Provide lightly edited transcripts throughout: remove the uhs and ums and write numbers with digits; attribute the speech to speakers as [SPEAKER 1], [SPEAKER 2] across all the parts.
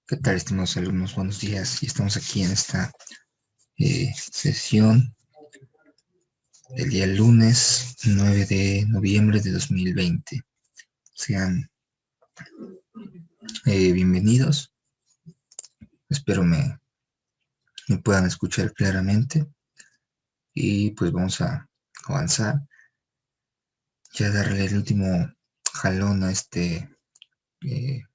[SPEAKER 1] ¿Qué tal, estimados alumnos? Buenos días. Y estamos aquí en esta sesión del día lunes 9 de noviembre de 2020. Sean bienvenidos. Espero me puedan escuchar claramente. Y pues vamos a avanzar. Ya darle el último jalón a este trimestre.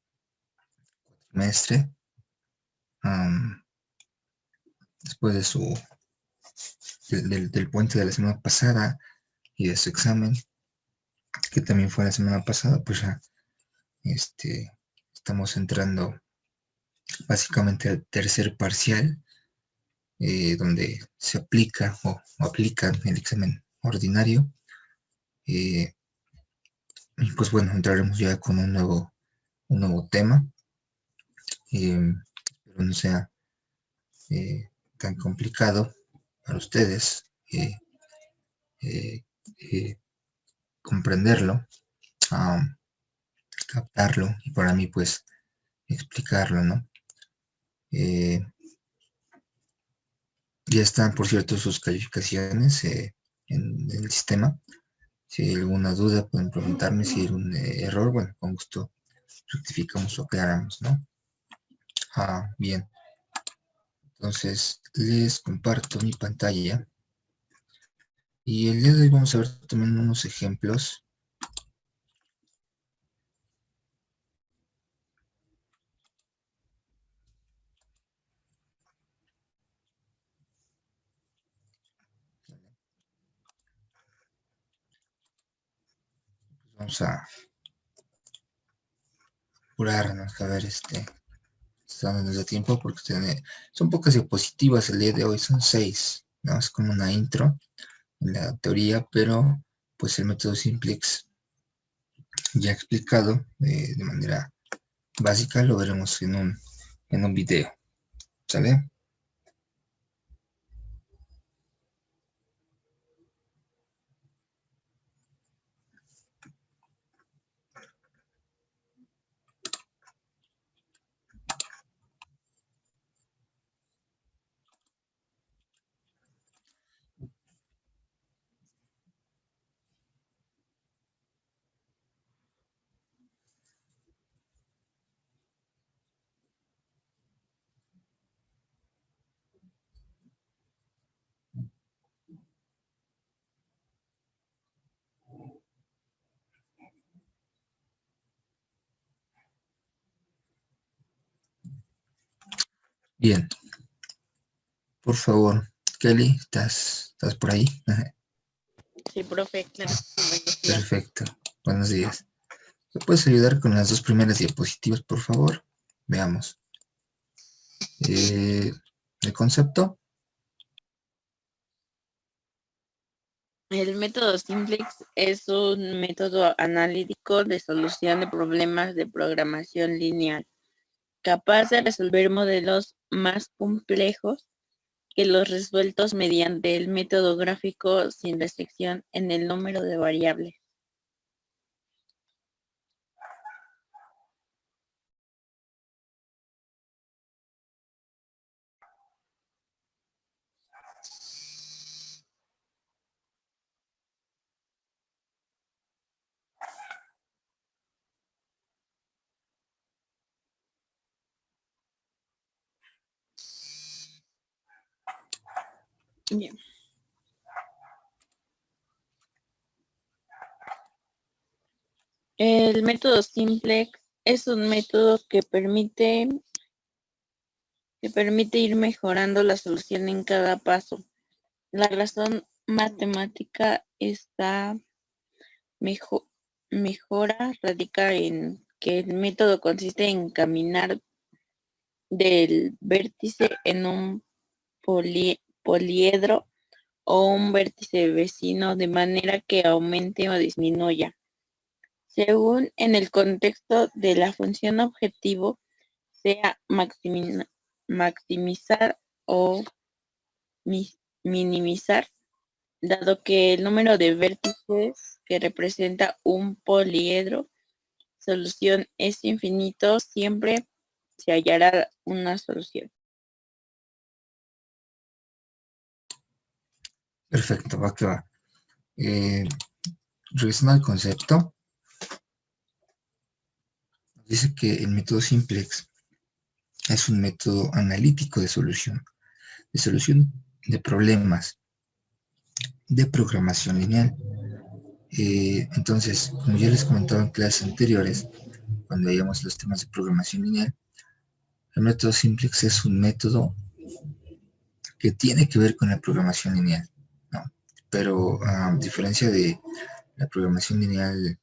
[SPEAKER 1] Después de del puente de la semana pasada y de su examen, que también fue la semana pasada, pues ya estamos entrando básicamente al tercer parcial, donde se aplica o aplican el examen ordinario. Y pues bueno, entraremos ya con un nuevo tema. Espero no sea tan complicado para ustedes comprenderlo, captarlo y para mí pues explicarlo, ¿no? Ya están, por cierto, sus calificaciones en el sistema. Si hay alguna duda pueden preguntarme. Si hay un error, bueno, con gusto rectificamos o aclaramos, ¿no? Bien. Entonces les comparto mi pantalla. Y el día de hoy vamos a ver también unos ejemplos. Vamos a apurarnos a ver dándonos de tiempo porque son pocas diapositivas el día de hoy, son 6, nada más como una intro en la teoría, pero pues el método Simplex ya explicado de manera básica lo veremos en un video, ¿sale? Bien, por favor, Kelly, ¿estás por ahí?
[SPEAKER 2] Sí, profe, claro.
[SPEAKER 1] Perfecto, buenos días. ¿Me puedes ayudar con las dos primeras diapositivas, por favor? Veamos. El concepto.
[SPEAKER 2] El método Simplex es un método analítico de solución de problemas de programación lineal, capaz de resolver modelos más complejos que los resueltos mediante el método gráfico sin restricción en el número de variables. Bien. El método Simplex es un método que permite ir mejorando la solución en cada paso. La razón matemática esta mejora radica en que el método consiste en caminar del vértice en un poliedro o un vértice vecino de manera que aumente o disminuya, según en el contexto de la función objetivo sea maximizar o minimizar, dado que el número de vértices que representa un poliedro solución es infinito, siempre se hallará una solución.
[SPEAKER 1] Perfecto, va que va. Regresando al concepto, dice que el método simplex es un método analítico de solución de problemas de programación lineal. Entonces, como ya les comentaba en clases anteriores, cuando veíamos los temas de programación lineal, el método simplex es un método que tiene que ver con la programación lineal, ¿no? Pero a diferencia de la programación lineal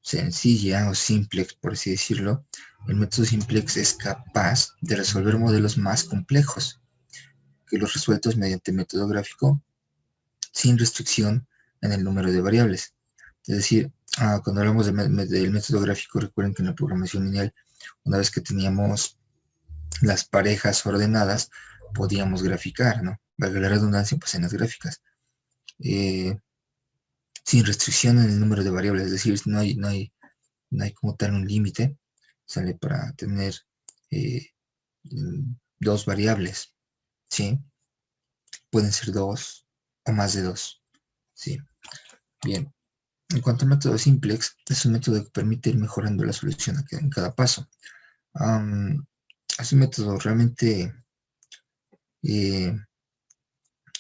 [SPEAKER 1] sencilla o simplex, por así decirlo, el método simplex es capaz de resolver modelos más complejos que los resueltos mediante método gráfico sin restricción en el número de variables. Es decir, cuando hablamos del método gráfico, recuerden que en la programación lineal, una vez que teníamos las parejas ordenadas, podíamos graficar, ¿no? Valga la redundancia, pues en las gráficas. Sin restricción en el número de variables, es decir, no hay como tal un límite, sale para tener dos variables, ¿sí? Pueden ser dos o más de dos, ¿sí? Bien, en cuanto al método simplex, es un método que permite ir mejorando la solución en cada paso. Es un método realmente eh,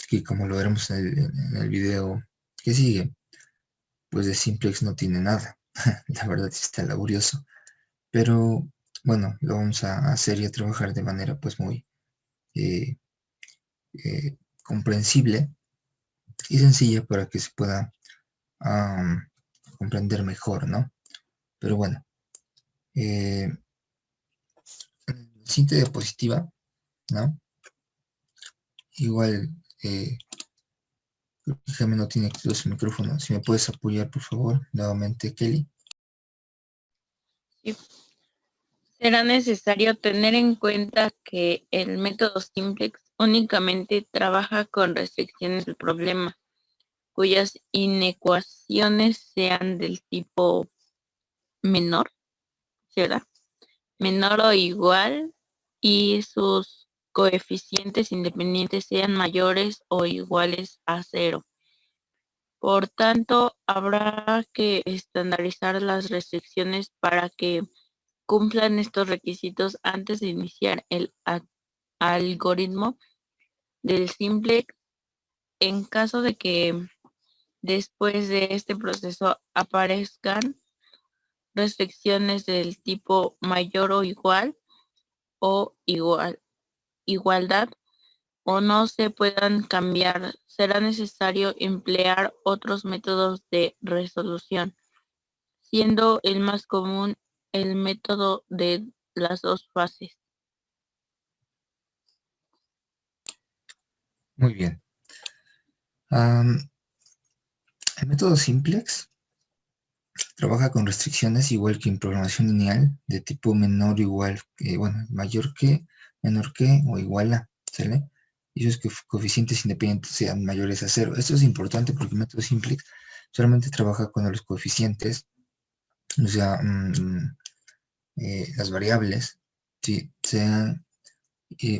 [SPEAKER 1] que, como lo veremos en el video que sigue, pues de simplex no tiene nada. La verdad está laborioso. Pero bueno, lo vamos a hacer y a trabajar de manera pues muy eh, comprensible y sencilla para que se pueda comprender mejor, ¿no? Pero bueno, en la siguiente diapositiva, ¿no? Igual, creo que Jaime no tiene activo su micrófono. Si me puedes apoyar, por favor, nuevamente, Kelly.
[SPEAKER 2] Sí. Será necesario tener en cuenta que el método simplex únicamente trabaja con restricciones del problema, cuyas inecuaciones sean del tipo menor, ¿será? Menor o igual, y sus coeficientes independientes sean mayores o iguales a cero. Por tanto, habrá que estandarizar las restricciones para que cumplan estos requisitos antes de iniciar el algoritmo del simplex. En caso de que después de este proceso aparezcan restricciones del tipo mayor o igualdad o no se puedan cambiar, será necesario emplear otros métodos de resolución, siendo el más común el método de las dos fases.
[SPEAKER 1] Muy bien. El método simplex trabaja con restricciones igual que en programación lineal de tipo menor o igual, bueno, mayor que, menor que o igual a, ¿sale? Y esos coeficientes independientes sean mayores a cero. Esto es importante porque el método simplex solamente trabaja cuando los coeficientes, o sea, las variables, ¿sí? Sean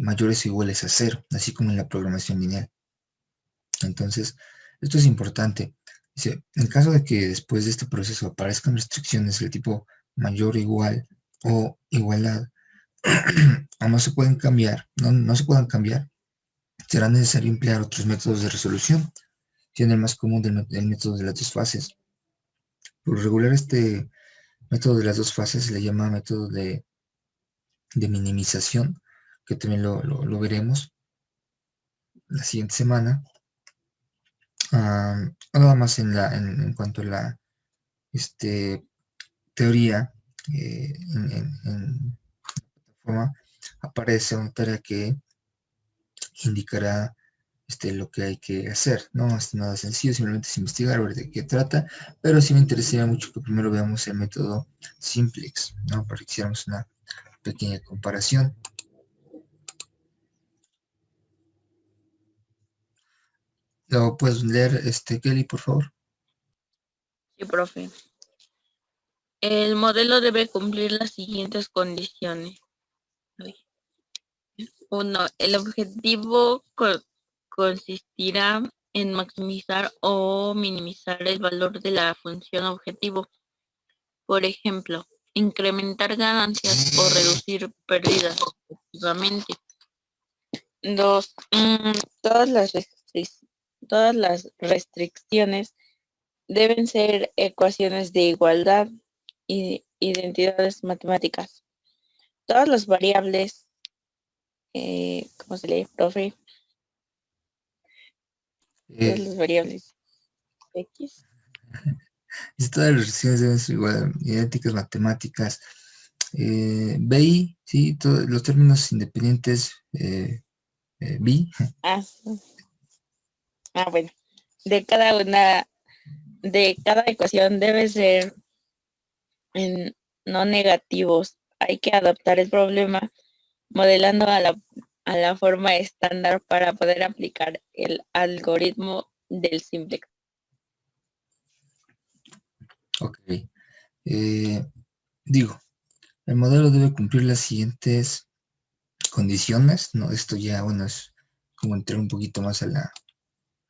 [SPEAKER 1] mayores o iguales a cero, así como en la programación lineal. Entonces, esto es importante. Dice, en caso de que después de este proceso aparezcan restricciones del tipo mayor o igual o igualdad, o no se pueden cambiar, no se puedan cambiar, será necesario emplear otros métodos de resolución, siendo el más común el método de las dos fases. Por regular, este método de las dos fases se le llama método de minimización, que también lo veremos la siguiente semana. Nada más en cuanto a la teoría, en plataforma aparece una tarea que indicará lo que hay que hacer, ¿no? Es nada sencillo, simplemente es investigar, ver de qué trata, pero sí me interesaría mucho que primero veamos el método simplex, ¿no? Para que hiciéramos una pequeña comparación. ¿Lo puedes leer, Kelly, por favor?
[SPEAKER 2] Sí, profe. El modelo debe cumplir las siguientes condiciones. 1. El objetivo consistirá en maximizar o minimizar el valor de la función objetivo. Por ejemplo, incrementar ganancias o reducir pérdidas respectivamente. 2. Todas las restricciones deben ser ecuaciones de igualdad y identidades matemáticas. Todas las variables, ¿cómo se lee, profe? Todas
[SPEAKER 1] Eh,
[SPEAKER 2] las variables X.
[SPEAKER 1] Todas las restricciones deben ser igual, idénticas, matemáticas. BI, sí, todos los términos independientes, BI.
[SPEAKER 2] Bueno. De cada ecuación debe ser no negativos. Hay que adaptar el problema modelando a la forma estándar para poder aplicar el algoritmo del simplex.
[SPEAKER 1] Ok. Digo, el modelo debe cumplir las siguientes condiciones, ¿no? Esto ya, bueno, es como entrar un poquito más a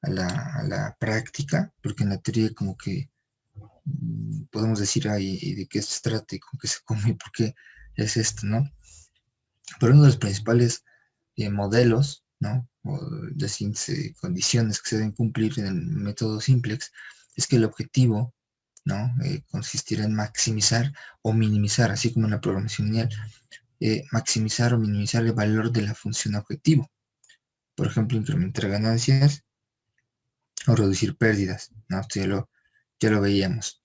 [SPEAKER 1] la práctica, porque en la teoría como que podemos decir ahí de qué se trata y con qué se come y por qué es esto, ¿no? Pero uno de los principales modelos, ¿no? O de condiciones que se deben cumplir en el método simplex es que el objetivo, ¿no? Consistirá en maximizar o minimizar, así como en la programación lineal, maximizar o minimizar el valor de la función objetivo. Por ejemplo, incrementar ganancias o reducir pérdidas, ¿no? Esto ya lo veíamos.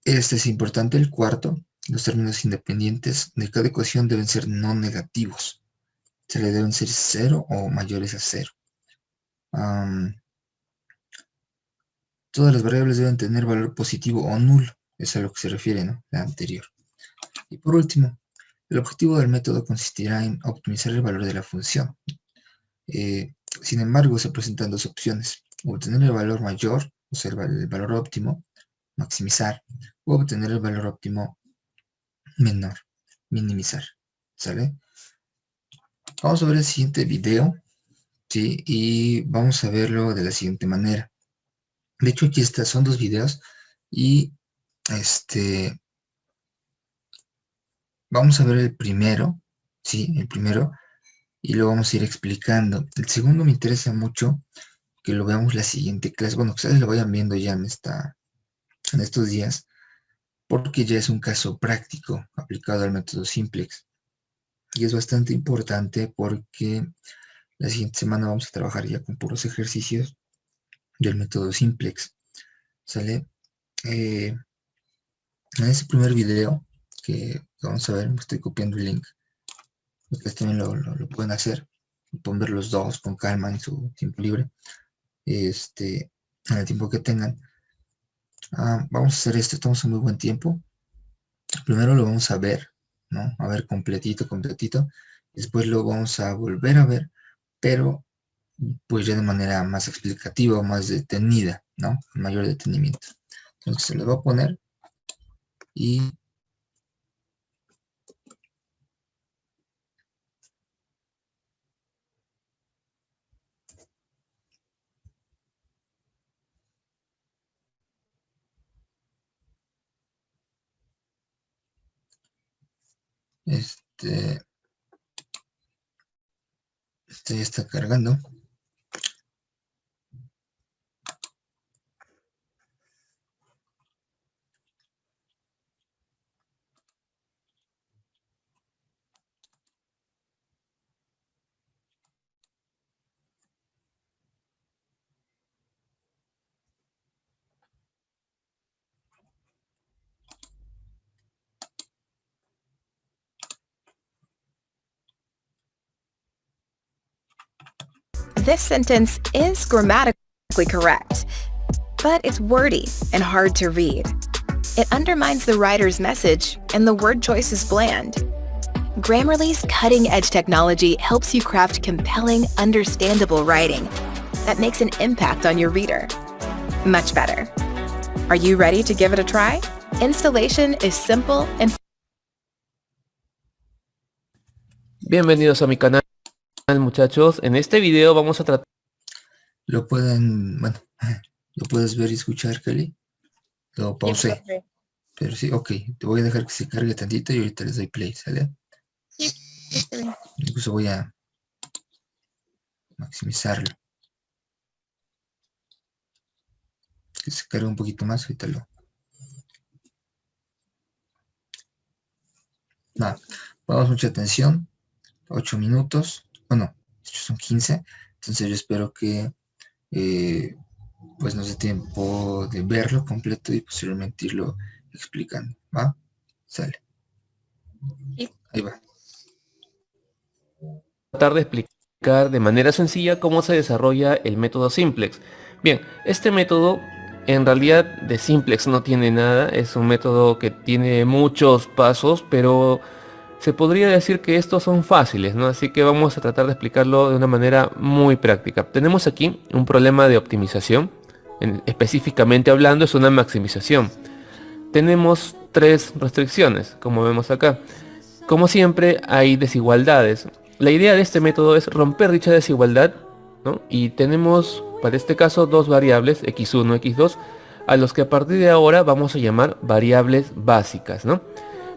[SPEAKER 1] Este es importante, el cuarto. Los términos independientes de cada ecuación deben ser no negativos. Se le deben ser 0 o mayores a 0. Todas las variables deben tener valor positivo o nulo. Es a lo que se refiere, ¿no? La anterior. Y por último, el objetivo del método consistirá en optimizar el valor de la función. Sin embargo, se presentan dos opciones. Obtener el valor mayor, o sea, el valor óptimo, maximizar, o obtener el valor óptimo menor, minimizar. ¿Sale? Vamos a ver el siguiente video, ¿sí? Y vamos a verlo de la siguiente manera. De hecho, aquí son dos videos y vamos a ver el primero, ¿sí? El primero, y lo vamos a ir explicando. El segundo me interesa mucho que lo veamos la siguiente clase. Bueno, que ustedes lo vayan viendo ya en estos días, porque ya es un caso práctico aplicado al método simplex. Y es bastante importante porque la siguiente semana vamos a trabajar ya con puros ejercicios del método simplex. ¿Sale? En ese primer video que vamos a ver, me estoy copiando el link. Ustedes también lo pueden hacer. Pueden ver los dos con calma en su tiempo libre. En el tiempo que tengan. Vamos a hacer esto. Estamos en muy buen tiempo. Primero lo vamos a ver, ¿no? A ver completito. Después lo vamos a volver a ver, pero pues ya de manera más explicativa o más detenida, ¿no? Con mayor detenimiento. Entonces se lo voy a poner y este ya está cargando.
[SPEAKER 3] This sentence is grammatically correct, but it's wordy and hard to read. It undermines the writer's message, and the word choice is bland. Grammarly's cutting-edge technology helps you craft compelling, understandable writing that makes an impact on your reader. Much better. Are you ready to give it a try? Installation is simple and
[SPEAKER 4] Bienvenidos a mi canal, muchachos. En este video vamos a tratar...
[SPEAKER 1] Lo pueden, bueno, lo puedes ver y escuchar, Kelly. Lo pausé.
[SPEAKER 2] profe.
[SPEAKER 1] Pero sí, ok, te voy a dejar que se cargue tantito y ahorita les doy play, ¿sale?
[SPEAKER 2] Sí, está bien.
[SPEAKER 1] Incluso voy a maximizarlo. Que se cargue un poquito más, ahorita lo... Nada, vamos, mucha atención. 8 minutos, bueno, estos son 15, entonces yo espero que pues nos dé tiempo de verlo completo y posteriormente irlo explicando, ¿va? Sale.
[SPEAKER 2] Sí.
[SPEAKER 1] Ahí va.
[SPEAKER 4] tratar de explicar de manera sencilla cómo se desarrolla el método simplex. Bien, este método en realidad de simplex no tiene nada, es un método que tiene muchos pasos, pero se podría decir que estos son fáciles, ¿no? Así que vamos a tratar de explicarlo de una manera muy práctica. Tenemos aquí un problema de optimización, específicamente hablando es una maximización. Tenemos tres restricciones, como vemos acá. Como siempre hay desigualdades. La idea de este método es romper dicha desigualdad, ¿no? Y tenemos para este caso dos variables, x1, x2, a los que a partir de ahora vamos a llamar variables básicas, ¿no?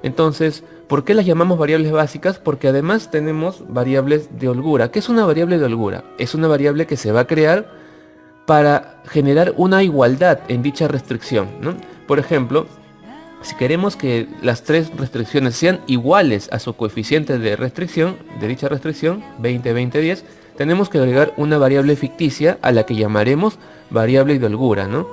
[SPEAKER 4] Entonces, ¿por qué las llamamos variables básicas? Porque además tenemos variables de holgura. ¿Qué es una variable de holgura? Es una variable que se va a crear para generar una igualdad en dicha restricción, ¿no? Por ejemplo, si queremos que las tres restricciones sean iguales a su coeficiente de restricción, de dicha restricción, 20, 20, 10, tenemos que agregar una variable ficticia a la que llamaremos variable de holgura, ¿no?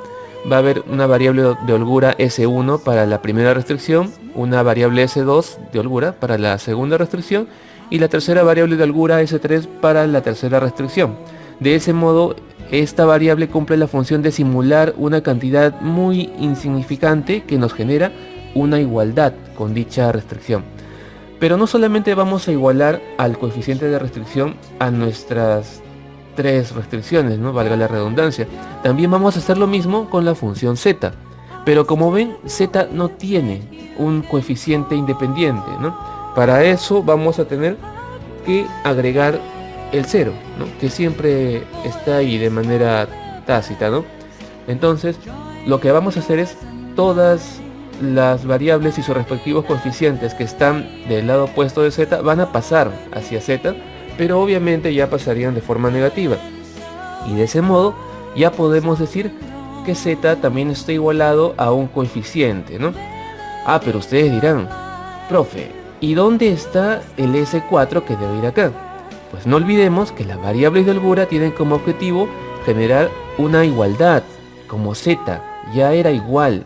[SPEAKER 4] Va a haber una variable de holgura S1 para la primera restricción, una variable S2 de holgura para la segunda restricción y la tercera variable de holgura S3 para la tercera restricción. De ese modo, esta variable cumple la función de simular una cantidad muy insignificante que nos genera una igualdad con dicha restricción. Pero no solamente vamos a igualar al coeficiente de restricción a nuestras tres restricciones, ¿no? Valga la redundancia. También vamos a hacer lo mismo con la función z. Pero como ven, z no tiene un coeficiente independiente, ¿no? Para eso vamos a tener que agregar el 0, ¿no? Que siempre está ahí de manera tácita, ¿no? Entonces, lo que vamos a hacer es todas las variables y sus respectivos coeficientes que están del lado opuesto de z van a pasar hacia z, pero obviamente ya pasarían de forma negativa. Y de ese modo ya podemos decir que z también está igualado a un coeficiente, ¿no? Ah, pero ustedes dirán, profe, ¿y dónde está el S4 que debe ir acá? Pues no olvidemos que las variables de holgura tienen como objetivo generar una igualdad. Como z ya era igual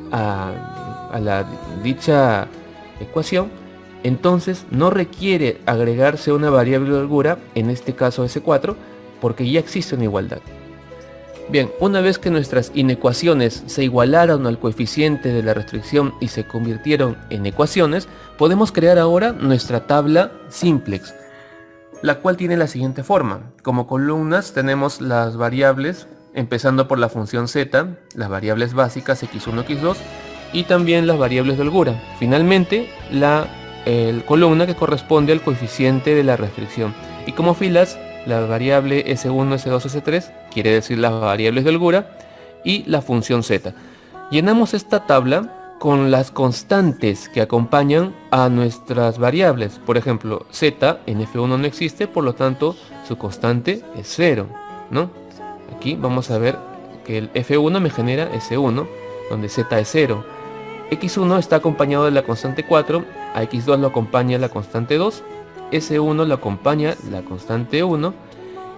[SPEAKER 4] a la dicha ecuación, entonces no requiere agregarse una variable de holgura, en este caso S4, porque ya existe una igualdad. Bien, una vez que nuestras inecuaciones se igualaron al coeficiente de la restricción y se convirtieron en ecuaciones, podemos crear ahora nuestra tabla simplex, la cual tiene la siguiente forma. Como columnas tenemos las variables, empezando por la función z, las variables básicas x1, x2, y también las variables de holgura. Finalmente, la columna que corresponde al coeficiente de la restricción. Y como filas, la variable S1, S2, S3, quiere decir las variables de holgura, y la función z. Llenamos esta tabla con las constantes que acompañan a nuestras variables. Por ejemplo, z en F1 no existe, por lo tanto su constante es 0, ¿no? Aquí vamos a ver que el F1 me genera S1, donde z es 0. X1 está acompañado de la constante 4, a X2 lo acompaña la constante 2, S1 lo acompaña la constante 1.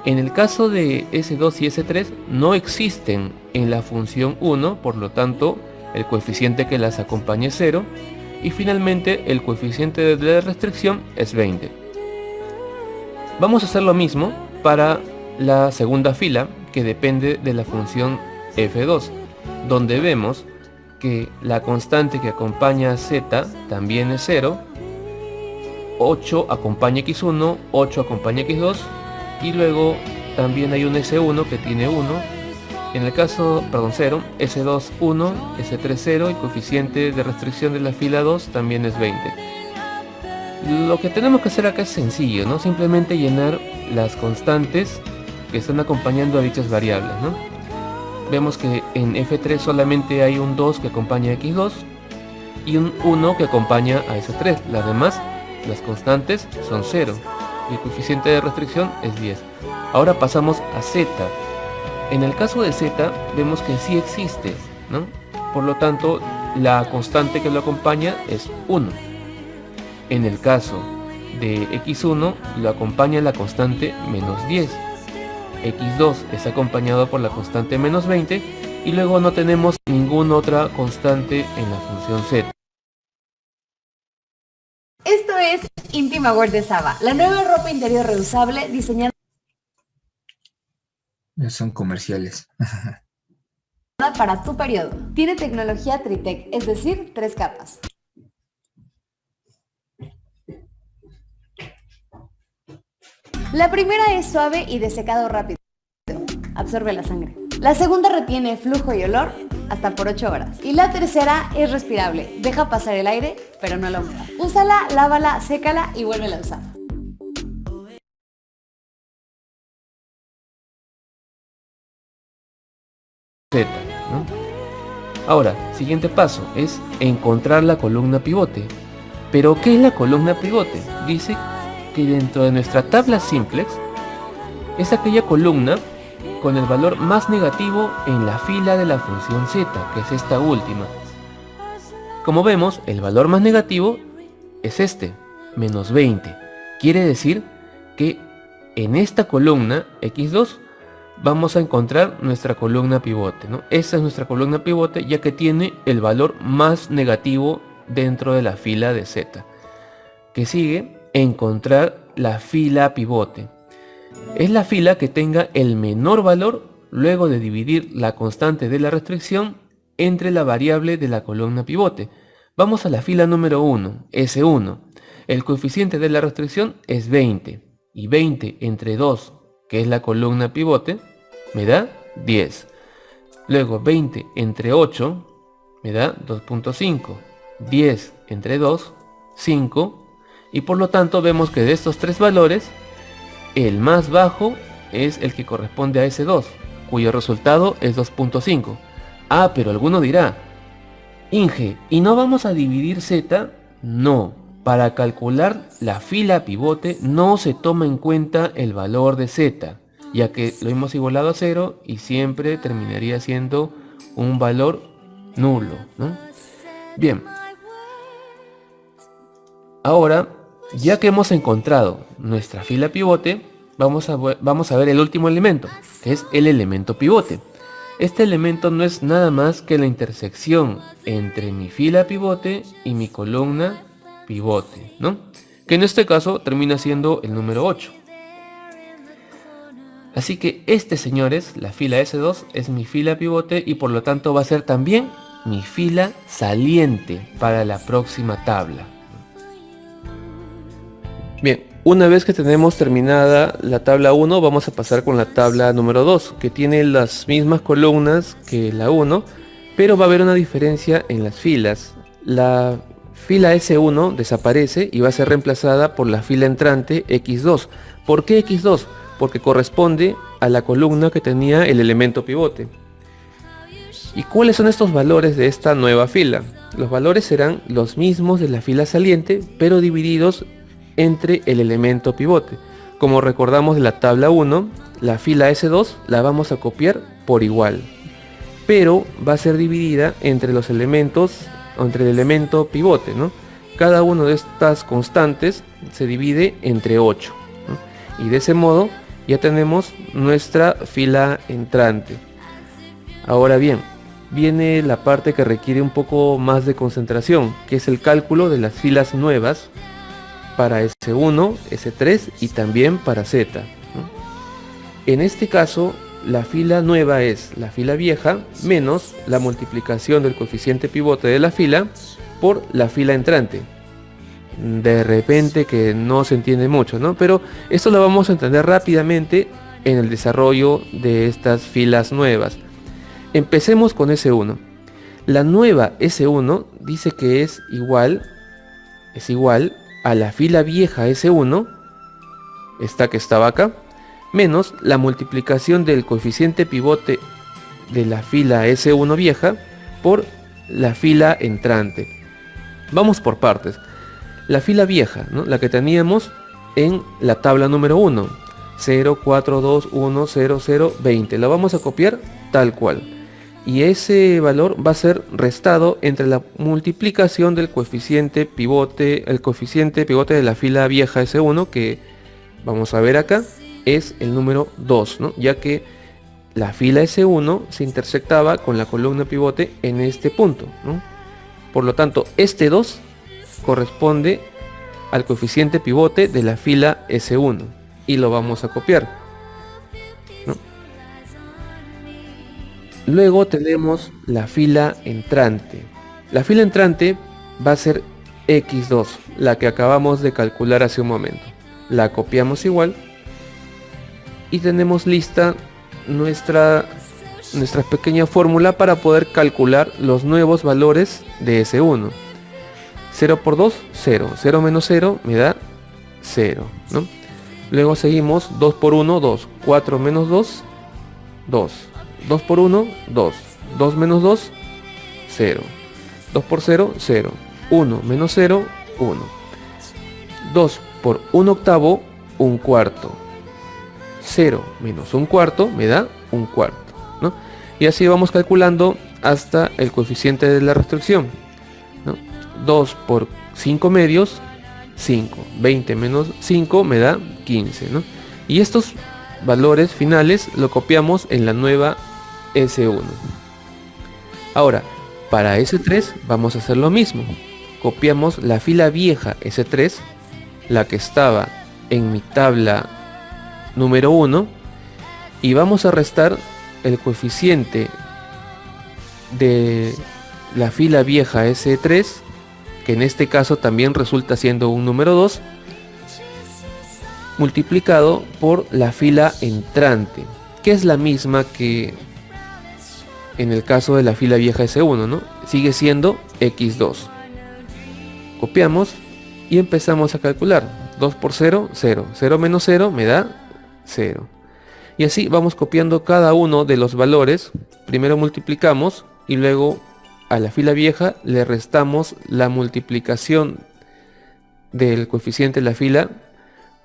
[SPEAKER 4] En el caso de S2 y S3 no existen en la función 1, por lo tanto el coeficiente que las acompaña es 0, y finalmente el coeficiente de la restricción es 20. Vamos a hacer lo mismo para la segunda fila, que depende de la función F2, donde vemos que la constante que acompaña a z también es 0, 8 acompaña x1, 8 acompaña x2, y luego también hay un S1 que tiene 1, En el caso, perdón, 0, S2 1, S3 0 y coeficiente de restricción de la fila 2 también es 20. Lo que tenemos que hacer acá es sencillo, ¿no? Simplemente llenar las constantes que están acompañando a dichas variables, ¿no? Vemos que en F3 solamente hay un 2 que acompaña a X2 y un 1 que acompaña a S3. Las demás, las constantes, son 0 y el coeficiente de restricción es 10. Ahora pasamos a Z. En el caso de Z vemos que sí existe, ¿no? Por lo tanto, la constante que lo acompaña es 1. En el caso de X1 lo acompaña la constante menos 10. X2 es acompañado por la constante menos 20 y luego no tenemos ninguna otra constante en la función Z.
[SPEAKER 5] Esto es Íntima Wear de Saba, la nueva ropa interior reusable diseñada
[SPEAKER 1] Son comerciales.
[SPEAKER 5] para tu periodo. Tiene tecnología Tritec, es decir, 3 capas. La primera es suave y de secado rápido. Absorbe la sangre. La segunda retiene flujo y olor hasta por 8 horas. Y la tercera es respirable. Deja pasar el aire, pero no la humedad. Úsala, lávala, sécala y vuélvela a usar.
[SPEAKER 4] Z, ¿no? Ahora, siguiente paso es encontrar la columna pivote. ¿Pero qué es la columna pivote? Dice que dentro de nuestra tabla simplex es aquella columna con el valor más negativo en la fila de la función z, que es esta última. Como vemos, el valor más negativo es este, menos 20. Quiere decir que en esta columna x2 vamos a encontrar nuestra columna pivote, ¿no? Esa es nuestra columna pivote, ya que tiene el valor más negativo dentro de la fila de z. Que sigue, encontrar la fila pivote. Es la fila que tenga el menor valor luego de dividir la constante de la restricción entre la variable de la columna pivote. Vamos a la fila número 1, S1. El coeficiente de la restricción es 20 y 20 entre 2, que es la columna pivote, me da 10. Luego 20 entre 8 me da 2.5. 10 entre 2, 5. Y por lo tanto vemos que de estos tres valores, el más bajo es el que corresponde a S2, cuyo resultado es 2.5. Ah, pero alguno dirá, Inge, ¿y no vamos a dividir Z? No, para calcular la fila pivote no se toma en cuenta el valor de Z, ya que lo hemos igualado a 0 y siempre terminaría siendo un valor nulo, ¿no? Bien. Ahora, ya que hemos encontrado nuestra fila pivote, vamos a ver el último elemento, que es el elemento pivote. Este elemento no es nada más que la intersección entre mi fila pivote y mi columna pivote, ¿no? Que en este caso termina siendo el número 8. Así que este, señores, la fila S2 es mi fila pivote y por lo tanto va a ser también mi fila saliente para la próxima tabla. Bien, una vez que tenemos terminada la tabla 1, vamos a pasar con la tabla número 2, que tiene las mismas columnas que la 1, pero va a haber una diferencia en las filas. La fila S1 desaparece y va a ser reemplazada por la fila entrante X2. ¿Por qué X2? Porque corresponde a la columna que tenía el elemento pivote. ¿Y cuáles son estos valores de esta nueva fila? Los valores serán los mismos de la fila saliente, pero divididos entre el elemento pivote. Como recordamos de la tabla 1, la fila S2 la vamos a copiar por igual, pero va a ser dividida entre los elementos, o entre el elemento pivote, ¿no? Cada una de estas constantes se divide entre 8, ¿no? Y de ese modo ya tenemos nuestra fila entrante. Ahora bien, viene la parte que requiere un poco más de concentración, que es el cálculo de las filas nuevas para S1, S3 y también para Z, ¿no? En este caso, la fila nueva es la fila vieja menos la multiplicación del coeficiente pivote de la fila por la fila entrante. De repente que no se entiende mucho, ¿no? Pero esto lo vamos a entender rápidamente en el desarrollo de estas filas nuevas. Empecemos con S1. La nueva S1 dice que es igual a la fila vieja S1, esta que estaba acá, menos la multiplicación del coeficiente pivote de la fila S1 vieja por la fila entrante. Vamos por partes. La fila vieja, ¿no? La que teníamos en la tabla número 1, 0, 4, 2, 1, 0, 0, 20. La vamos a copiar tal cual. Y ese valor va a ser restado entre la multiplicación del coeficiente pivote, el coeficiente pivote de la fila vieja S1, que vamos a ver acá, es el número 2, ¿no? Ya que la fila S1 se intersectaba con la columna pivote en este punto, ¿no? Por lo tanto, este 2 corresponde al coeficiente pivote de la fila S1 y lo vamos a copiar, ¿no? Luego tenemos la fila entrante. La fila entrante va a ser X2, la que acabamos de calcular hace un momento. La copiamos igual y tenemos lista nuestra pequeña fórmula para poder calcular los nuevos valores de S1. 0 por 2, 0. 0 menos 0 me da 0, ¿no? Luego seguimos 2 por 1, 2. 4 menos 2, 2. 2 por 1, 2. 2 menos 2, 0. 2 por 0, 0. 1 menos 0, 1. 2 por 1 octavo, 1 cuarto. 0 menos 1 cuarto me da 1 cuarto, ¿no? Y así vamos calculando hasta el coeficiente de la restricción, ¿no? 2 por 5 medios, 5. 20 menos 5 me da 15, ¿no? Y estos valores finales lo copiamos en la nueva S1. Ahora, para S3 vamos a hacer lo mismo. Copiamos la fila vieja S3, la que estaba en mi tabla número 1, y vamos a restar el coeficiente de la fila vieja S3, que en este caso también resulta siendo un número 2, multiplicado por la fila entrante, que es la misma que en el caso de la fila vieja S1, ¿no? Sigue siendo X2. Copiamos y empezamos a calcular. 2 por 0, 0. 0 menos 0 me da 0. Y así vamos copiando cada uno de los valores. Primero multiplicamos y luego a la fila vieja le restamos la multiplicación del coeficiente de la fila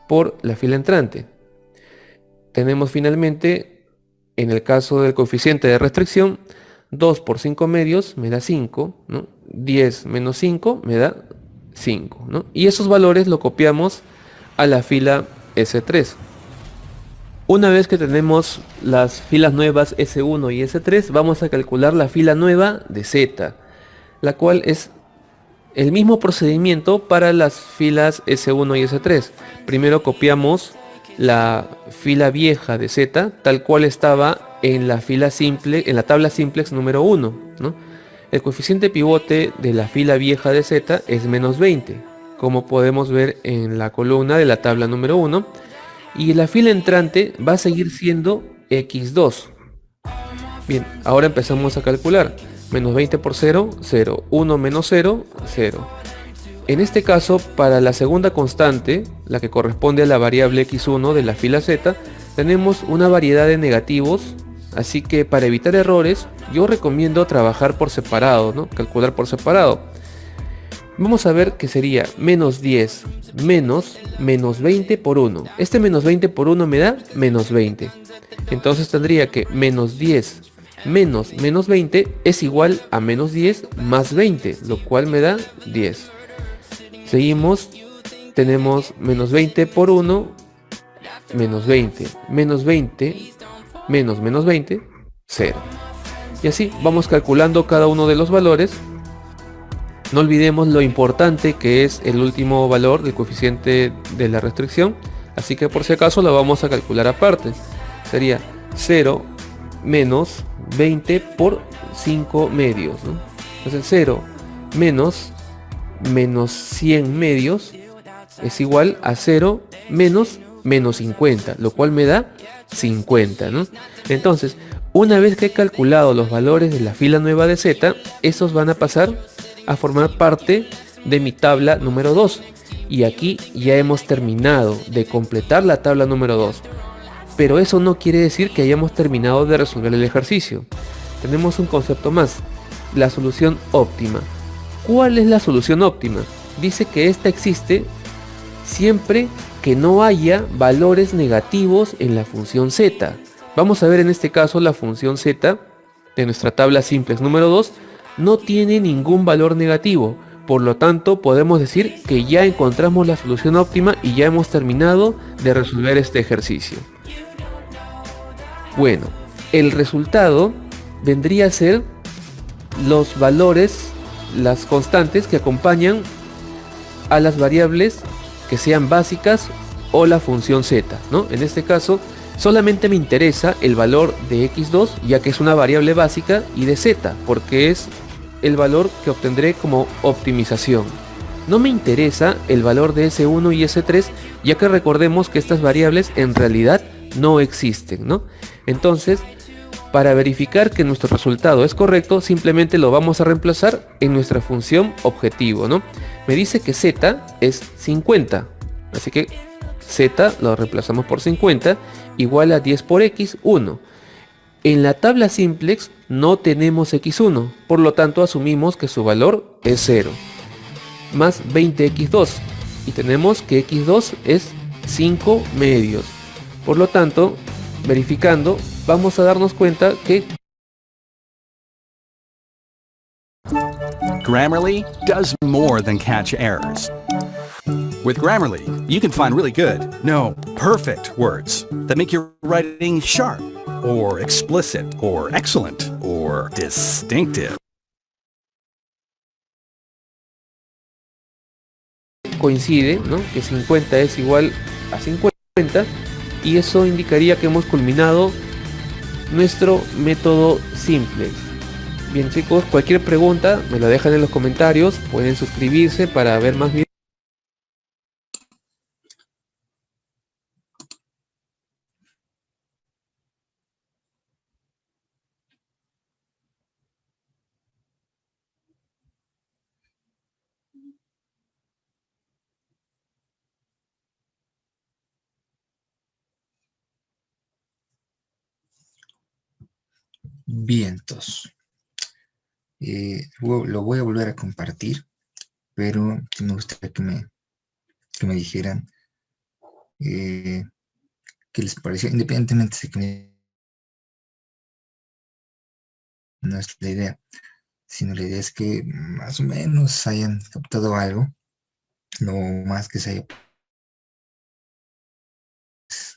[SPEAKER 4] por la fila entrante. Tenemos finalmente, en el caso del coeficiente de restricción, 2 por 5 medios me da 5, ¿no? 10 menos 5 me da 5, ¿no? Y esos valores lo copiamos a la fila S3. Una vez que tenemos las filas nuevas S1 y S3, vamos a calcular la fila nueva de Z, la cual es el mismo procedimiento para las filas S1 y S3. Primero copiamos la fila vieja de Z tal cual estaba en la fila simple, en la tabla simplex número 1, ¿no? El coeficiente pivote de la fila vieja de Z es menos 20, como podemos ver en la columna de la tabla número 1, y la fila entrante va a seguir siendo X2. Bien, ahora empezamos a calcular. Menos 20 por 0, 0. 1 menos 0, 0. En este caso, para la segunda constante, la que corresponde a la variable X1 de la fila Z, tenemos una variedad de negativos, así que para evitar errores, yo recomiendo trabajar por separado, ¿no? Calcular por separado. Vamos a ver que sería menos 10 menos menos 20 por 1. Este menos 20 por 1 me da menos 20. Entonces tendría que menos 10 menos menos 20 es igual a menos 10 más 20, lo cual me da 10. Seguimos, tenemos menos 20 por 1, menos 20, menos 20, menos menos 20, 0. Y así vamos calculando cada uno de los valores. No olvidemos lo importante que es el último valor del coeficiente de la restricción, así que por si acaso lo vamos a calcular aparte. Sería 0 menos 20 por 5 medios, ¿no? Entonces 0 menos menos 100 medios es igual a 0 menos menos 50, lo cual me da 50, ¿no? Entonces, Una vez que he calculado los valores de la fila nueva de z, esos van a pasar a formar parte de mi tabla número 2. Y aquí ya hemos terminado de completar la tabla número 2. Pero eso no quiere decir que hayamos terminado de resolver el ejercicio. Tenemos un concepto más, la solución óptima. ¿Cuál es la solución óptima? Dice que esta existe siempre que no haya valores negativos en la función z. Vamos a ver en este caso la función z de nuestra tabla simplex número 2 no tiene ningún valor negativo. Por lo tanto, podemos decir que ya encontramos la solución óptima y ya hemos terminado de resolver este ejercicio. Bueno, el resultado vendría a ser los valores, las constantes que acompañan a las variables que sean básicas o la función z, ¿no? En este caso, solamente me interesa el valor de x2, ya que es una variable básica, y de z, porque es el valor que obtendré como optimización. No me interesa el valor de S1 y S3, ya que recordemos que estas variables en realidad no existen, ¿no? Entonces, para verificar que nuestro resultado es correcto, simplemente lo vamos a reemplazar en nuestra función objetivo, ¿no? Me dice que z es 50, así que z lo reemplazamos por 50, igual a 10 por x, 1. En la tabla simplex no tenemos x1, por lo tanto asumimos que su valor es 0. Más 20x2, y tenemos que x2 es 5 medios. Por lo tanto, verificando, vamos a darnos cuenta que
[SPEAKER 6] Grammarly does more than catch errors. With Grammarly, you can find really good, no, perfect words that make your writing sharp, or explicit, or excellent, or distinctive.
[SPEAKER 4] coincide, ¿no? Que 50 es igual a 50, y eso indicaría que hemos culminado nuestro método simplex. Bien chicos, cualquier pregunta me lo dejan en los comentarios, pueden suscribirse para ver más videos.
[SPEAKER 1] Vientos. Lo voy a volver a compartir, pero sí me gustaría que me dijeran qué les pareció, independientemente de que no es la idea, sino la idea es que más o menos hayan captado algo, lo más que se haya.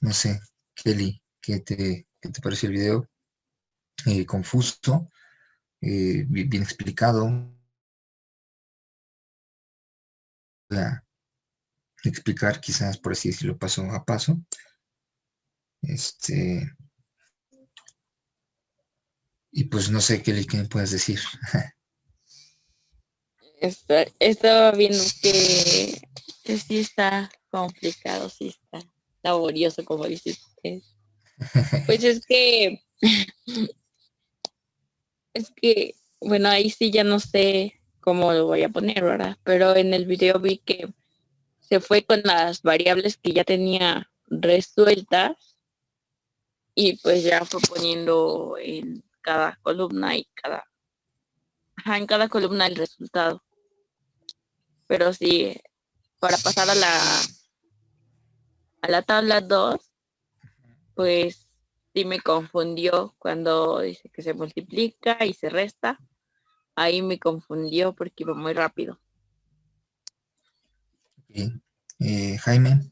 [SPEAKER 1] No sé, Kelly, ¿qué te pareció el video? Confuso, bien explicado. Voy a explicar quizás, por así decirlo, paso a paso. Y pues no sé, Kelly, ¿qué me puedes decir?
[SPEAKER 2] Estaba viendo que sí está complicado, sí está laborioso, como dices usted. Pues es que, bueno, ahí sí ya no sé cómo lo voy a poner, ¿verdad? Pero en el video vi que se fue con las variables que ya tenía resueltas y pues ya fue poniendo en cada columna y en cada columna el resultado. Pero sí, para pasar a la tabla 2, pues sí me confundió cuando dice que se multiplica y se resta. Ahí me confundió porque iba muy rápido.
[SPEAKER 1] Okay. Jaime.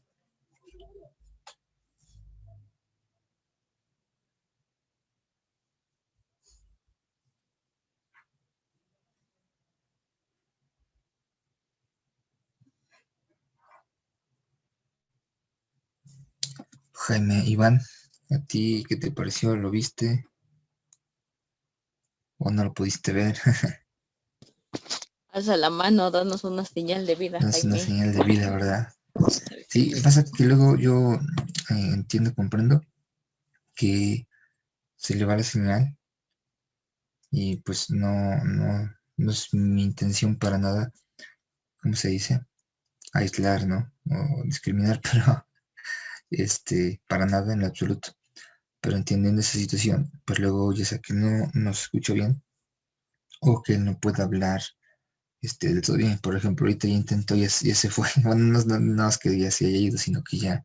[SPEAKER 1] Jaime, Iván, ¿a ti qué te pareció? ¿Lo viste? ¿O no lo pudiste ver?
[SPEAKER 2] Alza la mano, danos una señal de vida,
[SPEAKER 1] Es una
[SPEAKER 2] Jaime.
[SPEAKER 1] señal de vida, ¿verdad? Sí, pasa que luego yo entiendo, comprendo que se le va la señal y pues no es mi intención para nada, ¿cómo se dice? Aislar, ¿no? O discriminar, pero para nada en lo absoluto. Pero entendiendo esa situación, pues luego ya sea que no nos escucho bien o que no pueda hablar del todo bien. Por ejemplo, ahorita ya intentó, ya se fue. Bueno, no es que ya se haya ido, sino que ya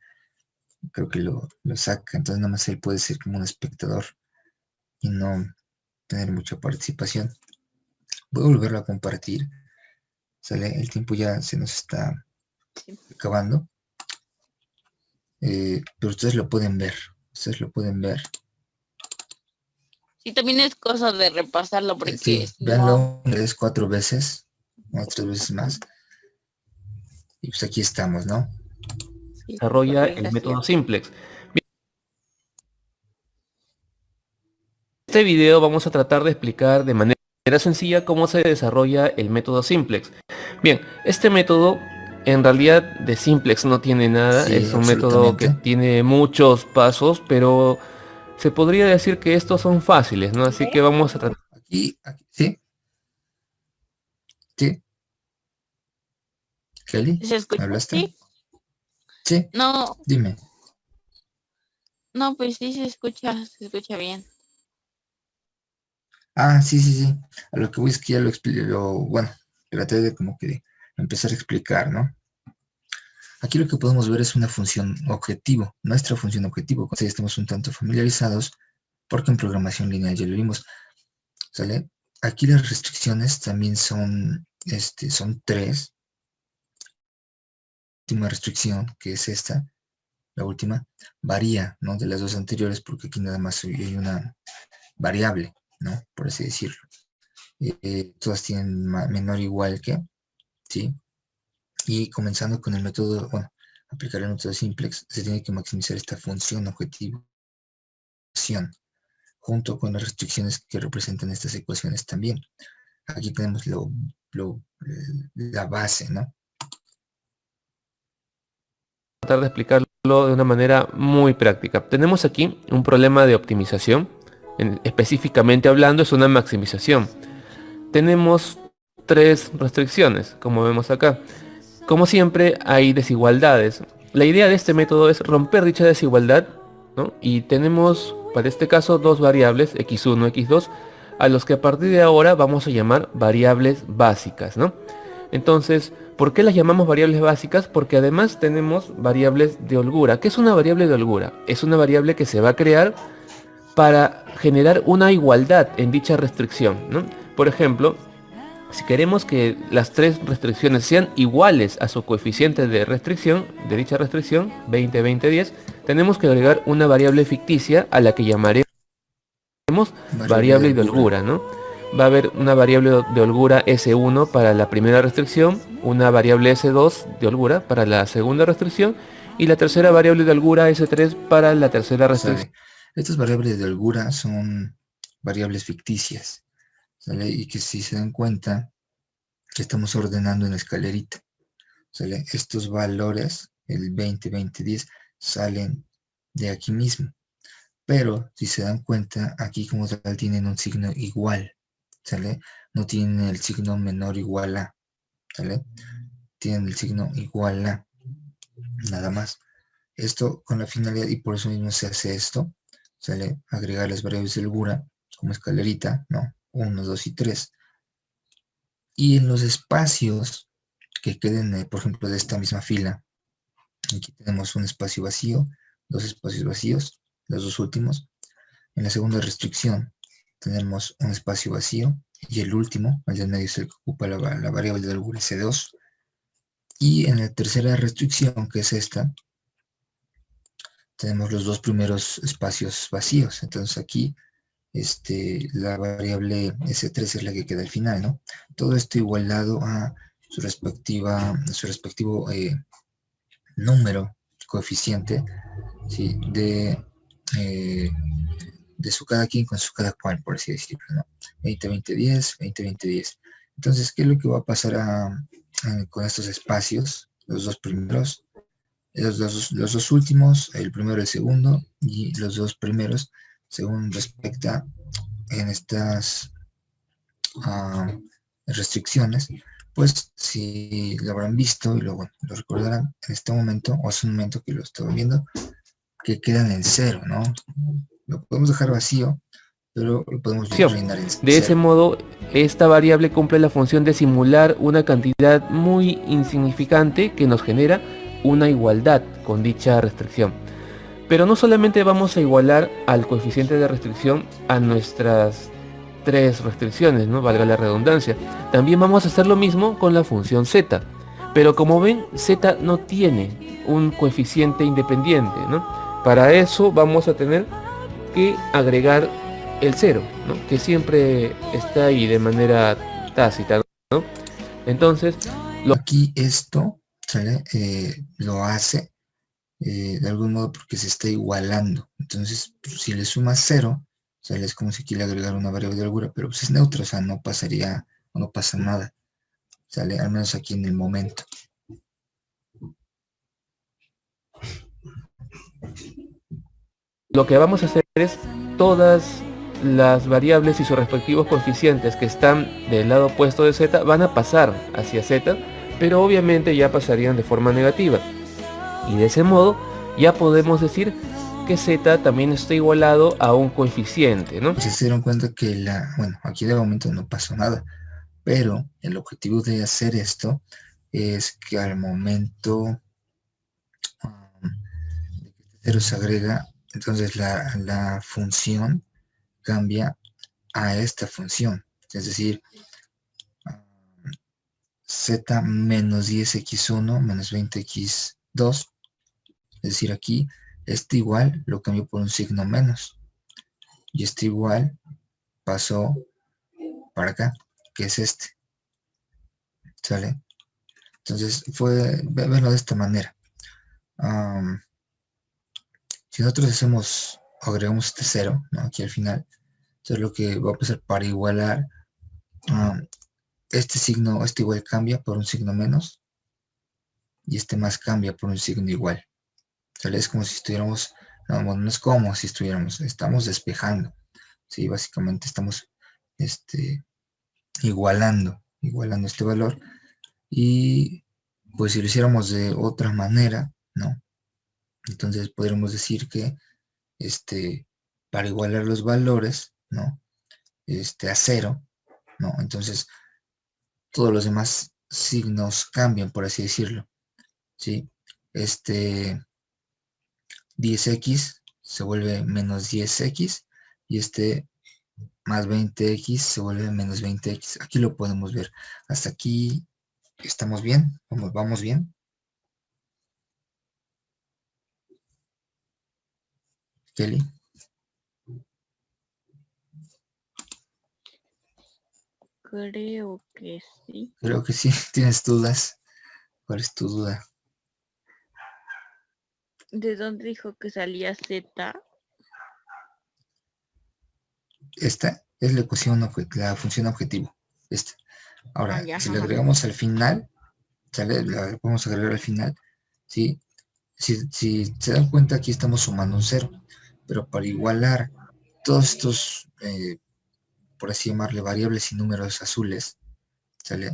[SPEAKER 1] creo que lo saca. Entonces nada más él puede ser como un espectador y no tener mucha participación. Voy a volverlo a compartir. ¿Sale? El tiempo ya se nos está acabando. Pero ustedes lo pueden ver. Ustedes lo pueden ver.
[SPEAKER 2] Sí, también es cosa de repasarlo porque
[SPEAKER 1] Sí,
[SPEAKER 2] si
[SPEAKER 1] véanlo 4 veces, o 3 veces más. Y pues aquí estamos, ¿no?
[SPEAKER 2] sí,
[SPEAKER 4] Desarrolla el
[SPEAKER 2] gracias.
[SPEAKER 4] método simplex. Bien, en este video vamos a tratar de explicar de manera sencilla cómo se desarrolla el método simplex. Bien, este método en realidad de simplex no tiene nada,
[SPEAKER 1] Sí,
[SPEAKER 4] es un método que
[SPEAKER 1] absolutamente.
[SPEAKER 4] tiene muchos pasos, pero se podría decir que estos son fáciles, ¿no? Así que vamos a tratar.
[SPEAKER 1] Aquí, ¿sí? ¿Sí? ¿Kelly?
[SPEAKER 2] ¿Se escucha?
[SPEAKER 1] ¿Hablaste?
[SPEAKER 2] Sí.
[SPEAKER 1] Sí,
[SPEAKER 2] No,
[SPEAKER 1] dime.
[SPEAKER 2] no, pues sí se escucha bien.
[SPEAKER 1] Ah, sí. A lo que voy es que ya lo expliqué, bueno, traté de como que empezar a explicar, ¿no? Aquí lo que podemos ver es una función objetivo, nuestra función objetivo, con ella estamos un tanto familiarizados, porque en programación lineal ya lo vimos, ¿sale? Aquí las restricciones también son 3. La última restricción, que es esta, la última, varía, ¿no? De las dos anteriores, porque aquí nada más hay una variable, ¿no? Por así decirlo. Todas tienen menor o igual que, ¿sí? Y comenzando con el método, bueno, aplicar el método simplex, se tiene que maximizar esta función objetivo junto con las restricciones que representan estas ecuaciones también. Aquí tenemos la base, ¿no?
[SPEAKER 4] Tratar de explicarlo de una manera muy práctica. Tenemos aquí un problema de optimización, específicamente hablando es una maximización. Tenemos 3 restricciones, como vemos acá. Como siempre hay desigualdades. La idea de este método es romper dicha desigualdad, ¿no? Y tenemos para este caso 2 variables, x1, x2, a los que a partir de ahora vamos a llamar variables básicas, ¿no? Entonces, ¿por qué las llamamos variables básicas? Porque además tenemos variables de holgura. ¿Qué es una variable de holgura? Es una variable que se va a crear para generar una igualdad en dicha restricción, ¿no? Por ejemplo, si queremos que las 3 restricciones sean iguales a su coeficiente de restricción, de dicha restricción, 20, 20, 10, tenemos que agregar una variable ficticia a la que llamaremos variable de holgura, ¿no? Va a haber una variable de holgura S1 para la primera restricción, una variable S2 de holgura para la segunda restricción y la tercera variable de holgura S3 para la tercera restricción.
[SPEAKER 1] ¿Sale? Estas variables de holgura son variables ficticias, ¿sale? Y que si se dan cuenta que estamos ordenando en la escalerita, ¿sale? Estos valores, el 20, 20, 10, salen de aquí mismo. Pero si se dan cuenta, aquí como tal tienen un signo igual, ¿sale? No tienen el signo menor o igual a, ¿sale? Tienen el signo igual a, nada más. Esto con la finalidad, y por eso mismo se hace esto, ¿sale? Agregar las variables de holgura como escalerita, ¿no? 1, 2 y 3. Y en los espacios que queden, por ejemplo, de esta misma fila, aquí tenemos un espacio vacío, 2 espacios vacíos, los 2 últimos. En la segunda restricción tenemos un espacio vacío y el último, el del medio, es el que ocupa la variable de holgura S2. Y en la tercera restricción, que es esta, tenemos los 2 primeros espacios vacíos. Entonces aquí la variable S3 es la que queda al final, ¿no? Todo esto igualado a su respectivo número, coeficiente, ¿sí? De su cada quien con su cada cual, por así decirlo, ¿no? 20, 20, 10, 20, 20, 10. Entonces, ¿qué es lo que va a pasar con estos espacios? Los 2 primeros, los dos últimos, el primero, el segundo, y los 2 primeros según respecta en estas restricciones, pues si lo habrán visto y lo recordarán en este momento, o es un momento que lo estoy viendo, que quedan en cero, ¿no? Lo podemos dejar vacío, pero lo podemos rellenar en
[SPEAKER 4] De ese
[SPEAKER 1] cero.
[SPEAKER 4] modo, esta variable cumple la función de simular una cantidad muy insignificante que nos genera una igualdad con dicha restricción. Pero no solamente vamos a igualar al coeficiente de restricción a nuestras tres restricciones, ¿no? Valga la redundancia. También vamos a hacer lo mismo con la función z. Pero como ven, z no tiene un coeficiente independiente, ¿no? Para eso vamos a tener que agregar el 0, ¿no? Que siempre está ahí de manera tácita, ¿no? Entonces,
[SPEAKER 1] aquí esto, ¿sale? Lo hace de algún modo porque se está igualando. Entonces, pues, si le sumas 0, ¿sale? Es como si quiere agregar una variable de largura, pero pues es neutro, o sea, no pasaría, no pasa nada, ¿sale? Al menos aquí en el momento.
[SPEAKER 4] lo que vamos a hacer es todas las variables y sus respectivos coeficientes que están del lado opuesto de z van a pasar hacia z, pero obviamente ya pasarían de forma negativa. Y de ese modo ya podemos decir que z también está igualado a un coeficiente, ¿no?
[SPEAKER 1] Si se dieron cuenta que bueno, aquí de momento no pasó nada, pero el objetivo de hacer esto es que al momento de que este 0 se agrega, entonces la función cambia a esta función, es decir, z menos 10x1 menos 20x2, es decir, aquí este igual lo cambio por un signo menos, y este igual pasó para acá, que es este, ¿sale? Entonces verlo de esta manera. Si nosotros agregamos este 0, ¿no? Aquí al final, entonces lo que va a pasar para igualar, este signo, este igual cambia por un signo menos, y este más cambia por un signo igual. ¿Sale? Es como si estuviéramos, no es como si estamos despejando, ¿sí? Básicamente estamos igualando este valor, y pues si lo hiciéramos de otra manera, ¿no? Entonces podríamos decir que para igualar los valores, ¿no? A 0, ¿no? Entonces todos los demás signos cambian, por así decirlo, ¿sí? 10x se vuelve menos 10x, y más 20x se vuelve menos 20x. Aquí lo podemos ver. Hasta aquí estamos bien, vamos bien. Kelly.
[SPEAKER 2] Creo que sí.
[SPEAKER 1] Creo que sí. ¿Tienes dudas? ¿Cuál es tu duda?
[SPEAKER 2] ¿De dónde dijo que salía z?
[SPEAKER 1] Esta es la ecuación, la función objetivo. Ahora,
[SPEAKER 2] ya,
[SPEAKER 1] si le agregamos al final, ¿sale? La podemos agregar al final, ¿sí? Si se dan cuenta, aquí estamos sumando un 0, pero para igualar todos estos, por así llamarle, variables y números azules, ¿sale?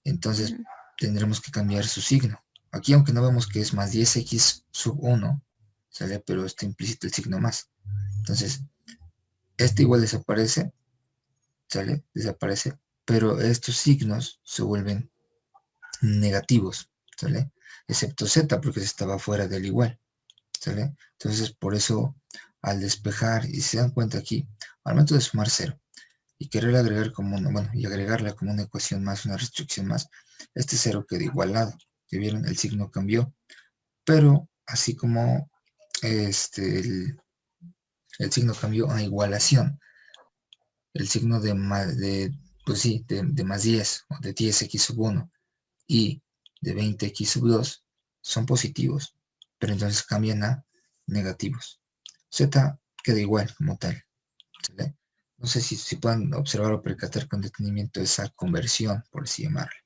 [SPEAKER 1] Entonces tendremos que cambiar su signo. Aquí, aunque no vemos que es más 10x sub 1, ¿sale? Pero está implícito el signo más. Entonces, este igual desaparece, ¿sale? Desaparece, pero estos signos se vuelven negativos, ¿sale? Excepto z, porque estaba fuera del igual, ¿sale? Entonces, por eso, al despejar, y se dan cuenta aquí, al momento de sumar 0, y querer agregar como y agregarla como una ecuación más, una restricción más, este 0 queda igualado. ¿Ya vieron? El signo cambió, pero así como el signo cambió a igualación, el signo de más 10, o de 10x sub 1 y de 20x sub 2 son positivos, pero entonces cambian a negativos. Z queda igual como tal, ¿sale? No sé si pueden observar o percatar con detenimiento esa conversión, por así llamarlo,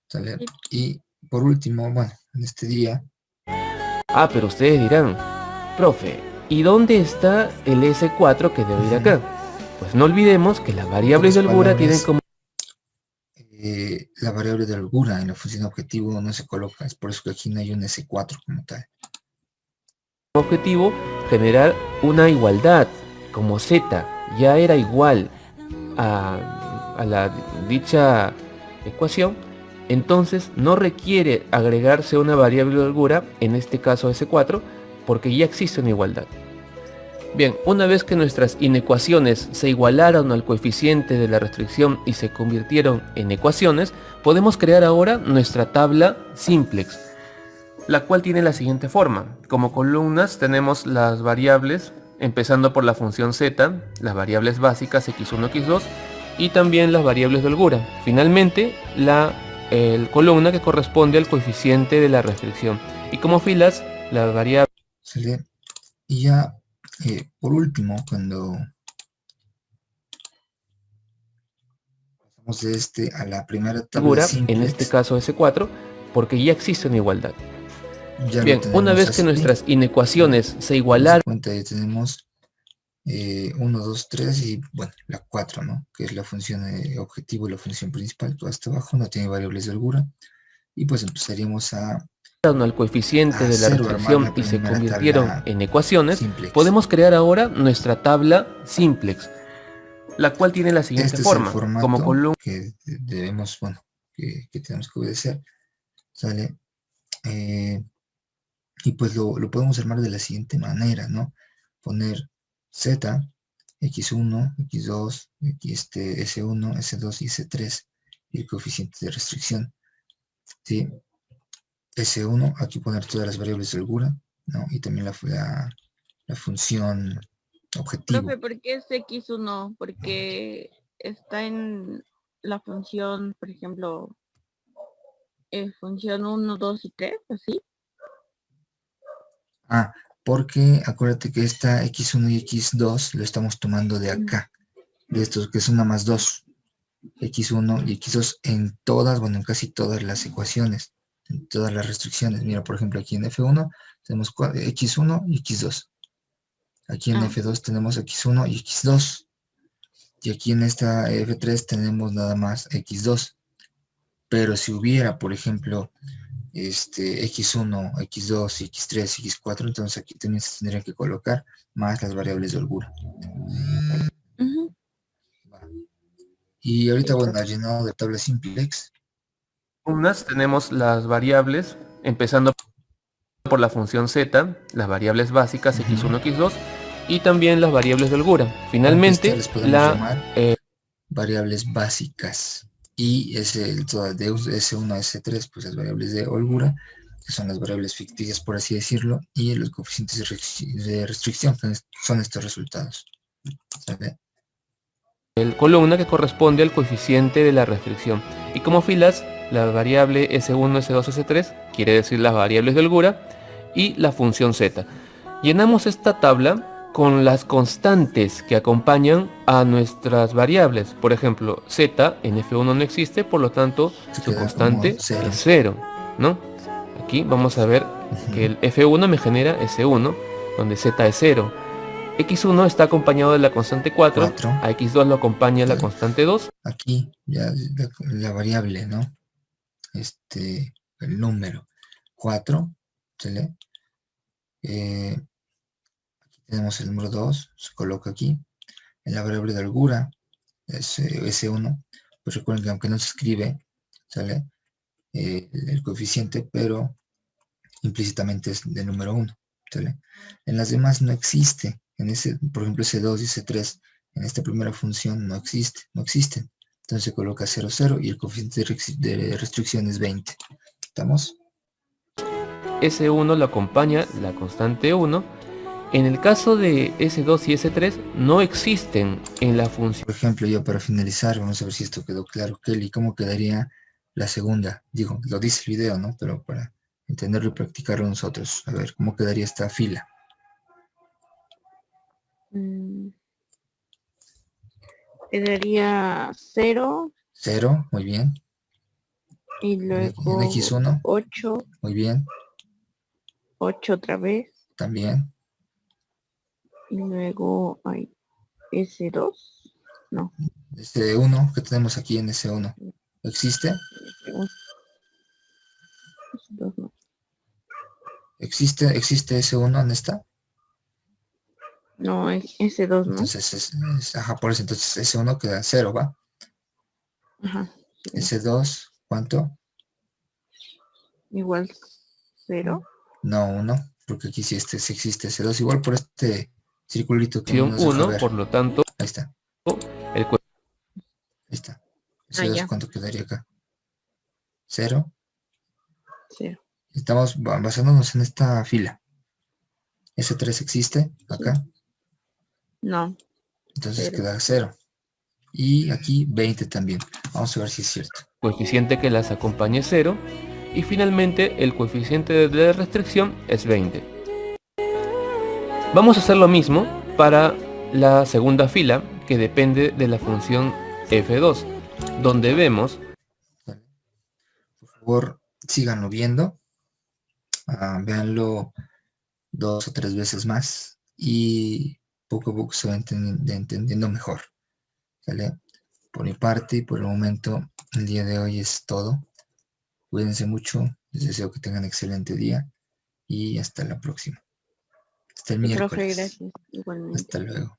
[SPEAKER 1] ¿sale? Y por último, en este día...
[SPEAKER 4] pero ustedes dirán, profe, ¿Y dónde está el S4 que debe ir acá? Pues no olvidemos que las variables de holgura tienen como
[SPEAKER 1] la variable de holgura en la función objetivo no se coloca, es por eso que aquí no hay un S4 como tal.
[SPEAKER 4] objetivo generar una igualdad, como Z ya era igual a la dicha ecuación, entonces no requiere agregarse una variable de holgura, en este caso S4, porque ya existe una igualdad. Bien, una vez que nuestras inecuaciones se igualaron al coeficiente de la restricción y se convirtieron en ecuaciones, podemos crear ahora nuestra tabla simplex, la cual tiene la siguiente forma. Como columnas tenemos las variables, empezando por la función z, las variables básicas x1, x2, y también las variables de holgura. Finalmente, la columna que corresponde al coeficiente de la restricción. Y como filas, la variable...
[SPEAKER 1] ¿Sale? Y ya, por último, cuando pasamos de este a la primera tabla
[SPEAKER 4] figura,
[SPEAKER 1] simplex,
[SPEAKER 4] en este caso S4, porque ya existe una igualdad.
[SPEAKER 1] ya
[SPEAKER 4] Bien, una vez que nuestras inecuaciones se igualaron,
[SPEAKER 1] cuenta, ya tenemos 1, 2, 3 y bueno, la 4, ¿no? Que es la función objetivo y la función principal. Todo hasta abajo no tiene variables de holgura. Y pues empezaríamos
[SPEAKER 4] al coeficiente de la restricción y se convirtieron en ecuaciones,
[SPEAKER 1] simplex.
[SPEAKER 4] podemos crear ahora nuestra tabla simplex, la cual tiene la siguiente forma.
[SPEAKER 1] Es el formato
[SPEAKER 4] como columna
[SPEAKER 1] que debemos, bueno, que tenemos que obedecer, ¿sale? Y pues lo podemos armar de la siguiente manera, ¿no? Poner Z, X1, X2, S1, S2 y S3, y el coeficiente de restricción, ¿sí? S1, aquí poner todas las variables de holgura, ¿no? Y también la función objetivo.
[SPEAKER 2] Profe, ¿por qué es X1? Porque está en la función, por ejemplo, función 1, 2 y 3, ¿así?
[SPEAKER 1] Ah, porque acuérdate que esta X1 y X2 lo estamos tomando de acá, de estos que es 1 más 2, X1 y X2 en todas, bueno, en casi todas las ecuaciones, en todas las restricciones. Mira, por ejemplo, aquí en F1 tenemos X1 y X2. Aquí en F2 tenemos X1 y X2. Y aquí en esta F3 tenemos nada más X2. Pero si hubiera, por ejemplo, X1, X2, X3, X4, entonces aquí también se tendría que colocar más las variables de holgura. Y ahorita, bueno, al llenado de tabla simplex,
[SPEAKER 4] columnas tenemos las variables, empezando por la función z, las variables básicas x1, x2, y también las variables de holgura. Finalmente,
[SPEAKER 1] les podemos llamar variables básicas. Y todas de S1 a S3, pues las variables de holgura, que son las variables ficticias, por así decirlo, y los coeficientes de restricción, que son estos resultados. ¿Sale?
[SPEAKER 4] El columna que corresponde al coeficiente de la restricción. Y como filas, la variable S1, S2, S3, quiere decir las variables de holgura, y la función z. Llenamos esta tabla con las constantes que acompañan a nuestras variables. Por ejemplo, z en F1 no existe, por lo tanto su constante es 0, ¿no? Aquí vamos a ver que el F1 me genera S1, donde z es 0. X1 está acompañado de la constante 4, a X2 lo acompaña la constante 2.
[SPEAKER 1] Aquí ya la variable, ¿no? El número 4, ¿sale? Aquí tenemos el número 2, se coloca aquí. En la variable de holgura, es S1, pues recuerden que aunque no se escribe, ¿sale? El coeficiente, pero implícitamente es del número 1, ¿sale? En las demás no existe. Por ejemplo, S2 y S3, en esta primera función no existen. Entonces se coloca 0, 0 y el coeficiente de restricción es 20. ¿Estamos?
[SPEAKER 4] S1 lo acompaña la constante 1. En el caso de S2 y S3 no existen en la función.
[SPEAKER 1] Por ejemplo, yo para finalizar, vamos a ver si esto quedó claro. Kelly, ¿cómo quedaría la segunda? Digo, lo dice el video, ¿no? Pero para entenderlo y practicarlo nosotros. A ver, ¿cómo quedaría esta fila?
[SPEAKER 2] Quedaría 0.
[SPEAKER 1] 0, muy bien.
[SPEAKER 2] Y luego
[SPEAKER 1] en X1.
[SPEAKER 2] 8.
[SPEAKER 1] Muy bien.
[SPEAKER 2] 8 otra vez.
[SPEAKER 1] También.
[SPEAKER 2] Y luego hay S2. No.
[SPEAKER 1] S1 que tenemos aquí en S1. ¿Existe?
[SPEAKER 2] S2 no.
[SPEAKER 1] ¿Existe S1 en esta?
[SPEAKER 2] No, es S2, ¿no?
[SPEAKER 1] Entonces, ajá, por eso, entonces S1 queda 0, ¿va?
[SPEAKER 2] Ajá. Sí.
[SPEAKER 1] S2, ¿cuánto?
[SPEAKER 2] Igual 0.
[SPEAKER 1] No, 1, porque aquí sí existe S2, igual por este circulito que no
[SPEAKER 4] Opción
[SPEAKER 1] nos deja
[SPEAKER 4] 1,
[SPEAKER 1] ver.
[SPEAKER 4] por lo tanto,
[SPEAKER 1] Ahí está,
[SPEAKER 4] el
[SPEAKER 1] ahí está. S2,
[SPEAKER 2] ya.
[SPEAKER 1] ¿cuánto quedaría acá? 0.
[SPEAKER 2] 0.
[SPEAKER 1] Estamos basándonos en esta fila. S3 existe acá,
[SPEAKER 2] No.
[SPEAKER 1] entonces
[SPEAKER 2] 0.
[SPEAKER 1] queda 0. Y aquí 20 también. Vamos a ver si es cierto.
[SPEAKER 4] coeficiente que las acompañe es 0. Y finalmente, el coeficiente de restricción es 20. Vamos a hacer lo mismo para la segunda fila, que depende de la función f2, donde vemos,
[SPEAKER 1] ¿Vale? Por favor, síganlo viendo. Véanlo 2 o 3 veces más y poco a poco se va entendiendo mejor. ¿Sale? Por mi parte y por el momento, el día de hoy es todo. Cuídense mucho, les deseo que tengan excelente día y hasta la próxima. Hasta el
[SPEAKER 2] Sí, profe,
[SPEAKER 1] miércoles.
[SPEAKER 2] gracias. Igualmente.
[SPEAKER 1] Hasta luego.